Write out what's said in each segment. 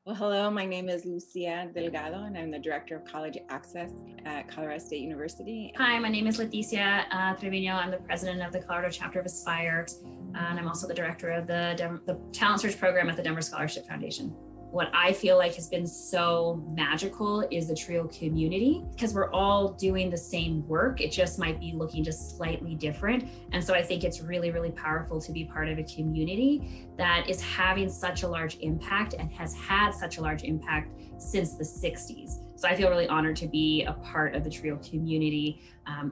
Well, hello, my name is Lucia Delgado, and I'm the Director of College Access at Colorado State University. Hi, my name is Leticia Trevino. I'm the president of the Colorado chapter of Aspire, and I'm also the director of the Talent Search program at the Denver Scholarship Foundation. What I feel like has been so magical is the TRIO community, because we're all doing the same work. It just might be looking just slightly different. And so I think it's really, really powerful to be part of a community that is having such a large impact and has had such a large impact since the 60s. So I feel really honored to be a part of the TRIO community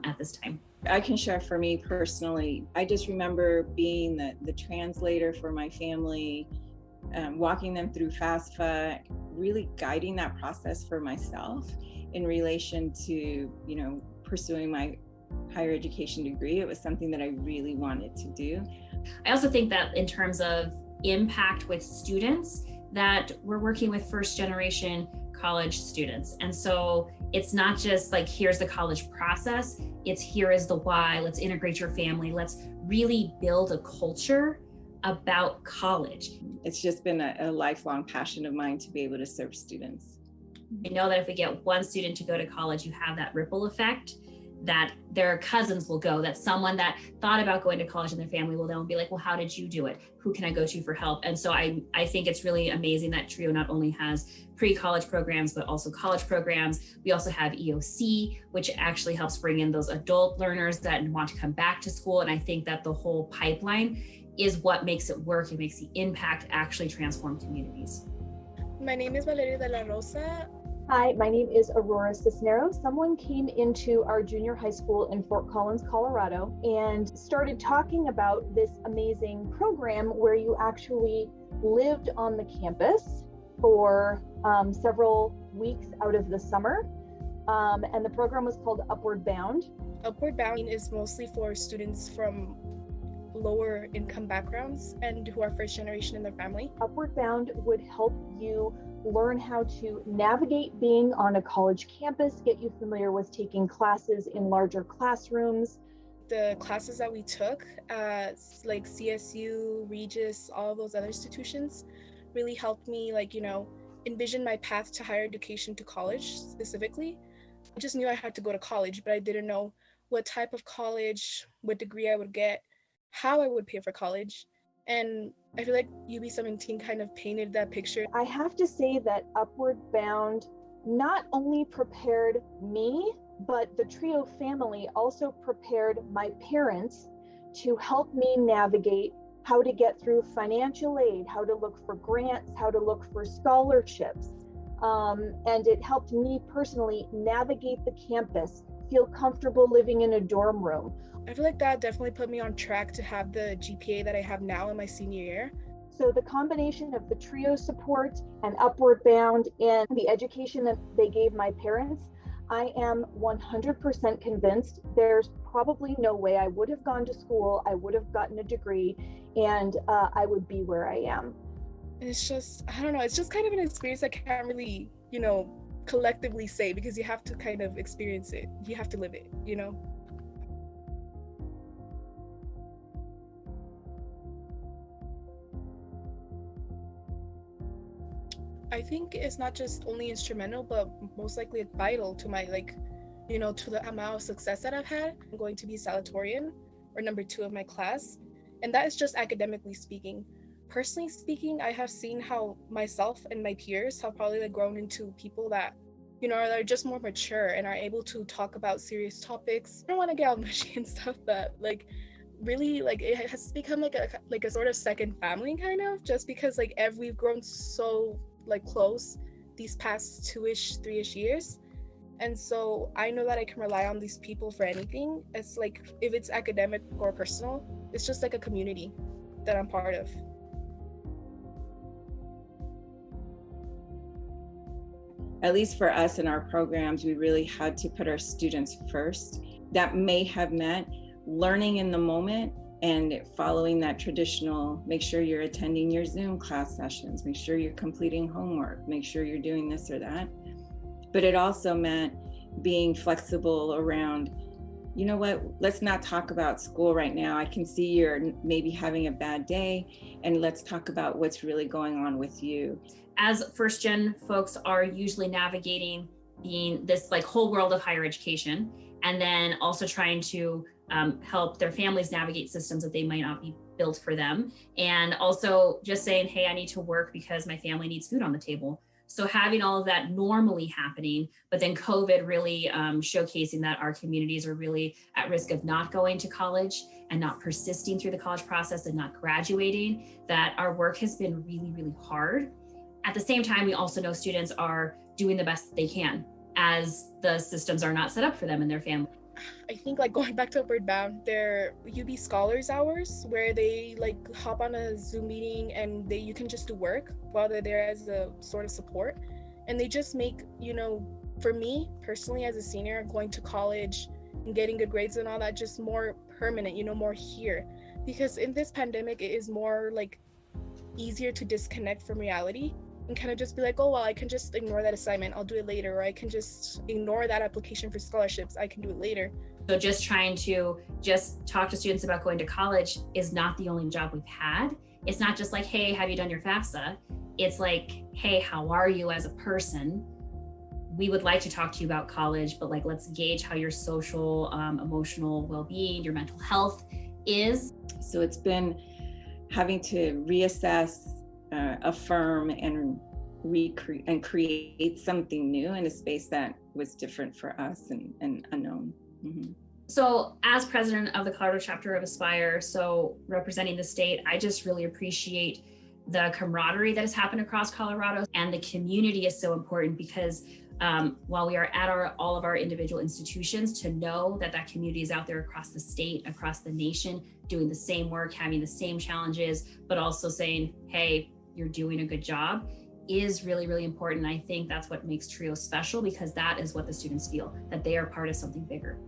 at this time. I can share for me personally. I just remember being the translator for my family, walking them through FAFSA, really guiding that process for myself in relation to, pursuing my higher education degree. It was something that I really wanted to do. I also think that in terms of impact with students, that we're working with first generation college students. And so it's not just like, here's the college process, it's here is the why, let's integrate your family, let's really build a culture about college. It's just been a lifelong passion of mine to be able to serve students. I know that if we get one student to go to college, you have that ripple effect, that their cousins will go, that someone that thought about going to college in their family will then be like, well, how did you do it? Who can I go to for help? And so I think it's really amazing that TRIO not only has pre-college programs, but also college programs. We also have EOC, which actually helps bring in those adult learners that want to come back to school. And I think that the whole pipeline is what makes it work. It makes the impact actually transform communities. My name is Valeria de la Rosa. Hi, my name is Aurora Cisneros. Someone came into our junior high school in Fort Collins, Colorado, and started talking about this amazing program where you actually lived on the campus for several weeks out of the summer. And the program was called Upward Bound. Upward Bound is mostly for students from lower income backgrounds and who are first generation in their family. Upward Bound would help you learn how to navigate being on a college campus, get you familiar with taking classes in larger classrooms. The classes that we took, like CSU, Regis, all those other institutions, really helped me, envision my path to higher education, to college specifically. I just knew I had to go to college, but I didn't know what type of college, what degree I would get, how I would pay for college. And I feel like UB17 kind of painted that picture. I have to say that Upward Bound not only prepared me, but the TRIO family also prepared my parents to help me navigate how to get through financial aid, how to look for grants, how to look for scholarships. And it helped me personally navigate the campus, feel comfortable living in a dorm room. I feel like that definitely put me on track to have the GPA that I have now in my senior year. So the combination of the TRIO support and Upward Bound and the education that they gave my parents, I am 100% convinced there's probably no way I would have gone to school, I would have gotten a degree, and I would be where I am. And it's just, I don't know, it's just kind of an experience I can't really, collectively say, because you have to kind of experience it. You have to live it, I think it's not just only instrumental, but most likely vital to my, to the amount of success that I've had. I'm going to be salutatorian, or number 2 of my class. And that is just academically speaking. Personally speaking, I have seen how myself and my peers have probably grown into people that, are just more mature and are able to talk about serious topics. I don't want to get all mushy and stuff, but really, it has become like a sort of second family, kind of, just because we've grown so close these past 2-ish, 3-ish years. And so I know that I can rely on these people for anything. It's if it's academic or personal, it's just like a community that I'm part of. At least for us in our programs, we really had to put our students first. That may have meant learning in the moment and following that traditional, make sure you're attending your Zoom class sessions, make sure you're completing homework, make sure you're doing this or that. But it also meant being flexible around you know what, let's not talk about school right now. I can see you're maybe having a bad day, and let's talk about what's really going on with you. As first gen folks are usually navigating being this like whole world of higher education, and then also trying to help their families navigate systems that they might not be built for them. And also just saying, hey, I need to work because my family needs food on the table. So having all of that normally happening, but then COVID really showcasing that our communities are really at risk of not going to college and not persisting through the college process and not graduating, that our work has been really, really hard. At the same time, we also know students are doing the best they can as the systems are not set up for them and their family. I think like going back to Upward Bound, their UB Scholars Hours, where they like hop on a Zoom meeting and you can just do work while they're there as a sort of support. And they just make, you know, for me personally as a senior, going to college and getting good grades and all that just more permanent, you know, more here. Because in this pandemic, it is more like easier to disconnect from reality and kind of just be like, oh, well, I can just ignore that assignment, I'll do it later, or I can just ignore that application for scholarships, I can do it later. So just trying to just talk to students about going to college is not the only job we've had. It's not just like, hey, have you done your FAFSA? It's like, hey, how are you as a person? We would like to talk to you about college, but like, let's gauge how your social, emotional well-being, your mental health is. So it's been having to reassess, affirm, and recreate and create something new in a space that was different for us and unknown. Mm-hmm. So as president of the Colorado chapter of Aspire, so representing the state, I just really appreciate the camaraderie that has happened across Colorado, and the community is so important because while we are at all of our individual institutions, to know that that community is out there across the state, across the nation, doing the same work, having the same challenges, but also saying, hey, you're doing a good job, is really, really important. I think that's what makes TRIO special, because that is what the students feel, that they are part of something bigger.